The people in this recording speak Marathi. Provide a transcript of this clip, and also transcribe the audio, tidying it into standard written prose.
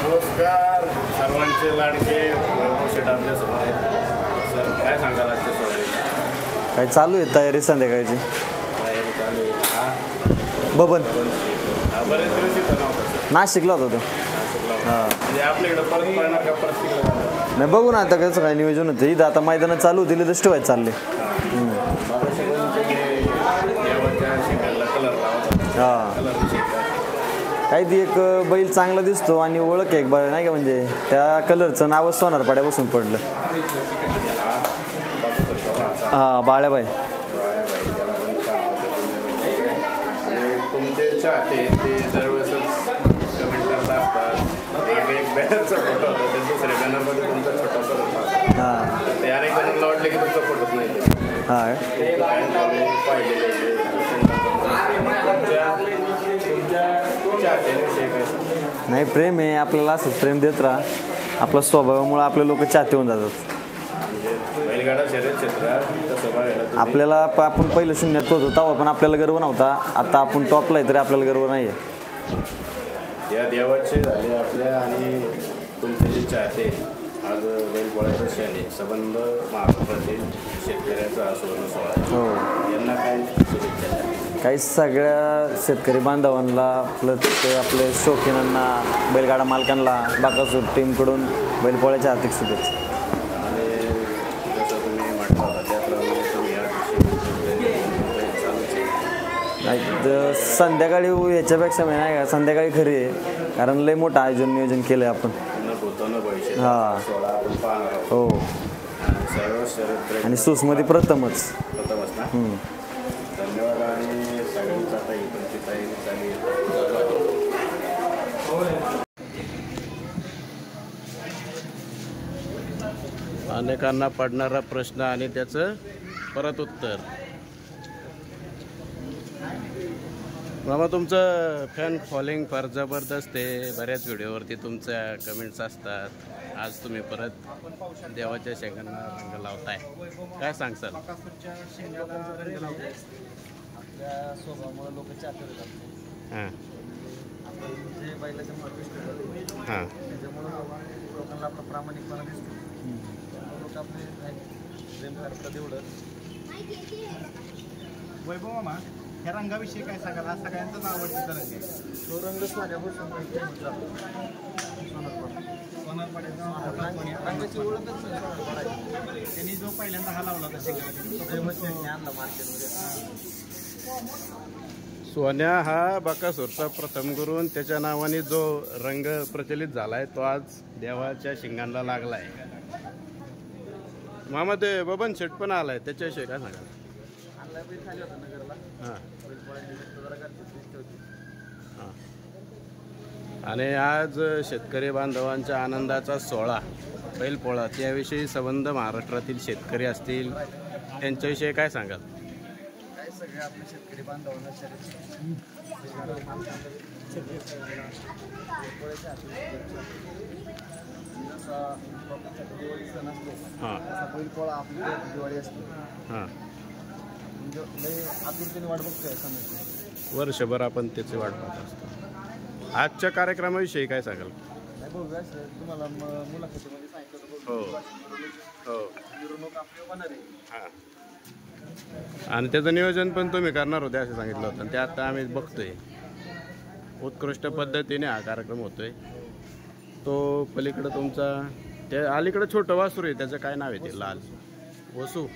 नमस्कार सर्वांचे लाडके शेट आपल्या समोर आहेत. सर काय सांगाल आजच्या सोहळ्याची? काय चालू आहे तयारी संध्याकाळची? तयारी चालू आहे. बबन बरेच दिवस इथं नव्हतं. नाशिकला होता तो. हां म्हणजे आपल्याकडे परत पडणार का परत तिकडे? नाही बघू ना आता कसं काय नियोजन होतं. इथं आता मैदानात चालू होतील तर ठेवायचं चालले. हां काही ती एक बैल चांगला दिसतो आणि ओळख आहे एक बरं नाही का, म्हणजे त्या कलरचं नावच सोनार पाड्यापासून पडलं. हां बाळ्याबाई. तुमचे चाहते ते दरवेळेसच कमेंट करत असतात. एक बॅनरचा फोटो होता ते दुसऱ्या बॅनरमध्ये तुमचा छोटासा होता. हां ते अनेक जणांना वाटलं की तुमचा फोटोच नाही. हां पाहिलेले नाही प्रेम आहे आपल्याला, असंच प्रेम देत राहा. आपल्या स्वभावामुळे आपले लोक चाहते होऊन जातात. बैलगाडा शर्यत क्षेत्रात तसं बघायला आपल्याला आपण पहिलं शून्यात होतो तेव्हा पण आपल्याला गर्व नव्हता. आता आपण टॉपला आहे तरी आपल्याला गर्व नाही आहे. या देवाचे झाले आपल्या आणि तुमचे जे चाहते आज बैलपोळ्याचा क्षण आहे. संबंध महाराष्ट्रातील शेतकऱ्याचा हा सुवर्ण सोहळा. हो यांना काय शुभेच्छा? काही सगळ्या शेतकरी बांधवांना आपले शौकीनांना बैलगाडा मालकांना बाकासूर टीमकडून बैलपोळ्याच्या हार्दिक शुभेच्छा. आणि जसं तुम्ही म्हटलं होता त्याप्रमाणे तुम्ही नाही तर संध्याकाळी याच्यापेक्षा नाही का संध्याकाळी खरी आहे, कारण लय मोठं आयोजन नियोजन केलं आहे आपण. भविष्य हां सोहळा आपण पाहणार आहोत. हो सर्व शर्यत आणि सूसमध्ये प्रथमच. ना. धन्यवाद. आणि सगळ्यांचा आता इकडची तयारी चालली. अनेकांना पडणारा प्रश्न आणि त्याचं परत उत्तर. मामा तुमचं फॅन फॉलोइंग फार जबरदस्त आहे. बऱ्याच व्हिडिओवरती तुमच्या कमेंट्स असतात. आज तुम्ही परत देवाच्या शेंगांना रंग लावताय, काय सांगसाल? आपल्या स्वभावामुळे लोक चाहते होतात. हां म्हणजे बैलाच्या महत्त्व हां त्याच्यामुळं लोकांना आपला प्रामाणिकपणा दिसतो. लोक आपले प्रेम करतात एवढं. वैभव मामा ह्या रंगाविषयी काय सांगाल? हा सगळ्यांचाच आवडता रंग आहे. तो रंग सोन्यापासून रंगाची ओळखच त्यांनी जो पहिल्यांदा हा लावला होता शेंगाला आणला मार्केटमध्ये. सोन्या हा बकासूरचा प्रथम गुरु. त्याच्या नावाने जो रंग प्रचलित झालाय तो आज देवाच्या शिंगांना लागलाय. मामा ते बबन शेट पण आलाय, त्याच्याविषयी काय सांगाल? हां हां. आणि आज शेतकरी बांधवांच्या आनंदाचा सोहळा बैलपोळा, त्याविषयी संबंध महाराष्ट्रातील शेतकरी असतील त्यांच्याविषयी काय सांगाल? काय सगळे आपले शेतकरी बांधवांना दिवाळी सण असतो. हां बैलपोळा आपली दिवाळी असते. हां म्हणजे लय आतुरतेने वाट बघतोय समजते. वर्षभर आपण त्याची वाट पाहत असतो. आजच्या कार्यक्रमाविषयी काय सांगाल? नाही बघूया तुम्हाला मुलाखतीमध्ये सांगितलं हो हो मिरवणूक आपली होणार आहे. हां. आणि त्याचं नियोजन पण तुम्ही करणार होते असं सांगितलं होतं. आणि ते आता आम्ही बघतोय उत्कृष्ट पद्धतीने हा कार्यक्रम होतोय. तो पलीकडं तुमचा ते अलीकडं छोटं वासरू आहे, त्याचं काय नाव आहे ते लाल वसू?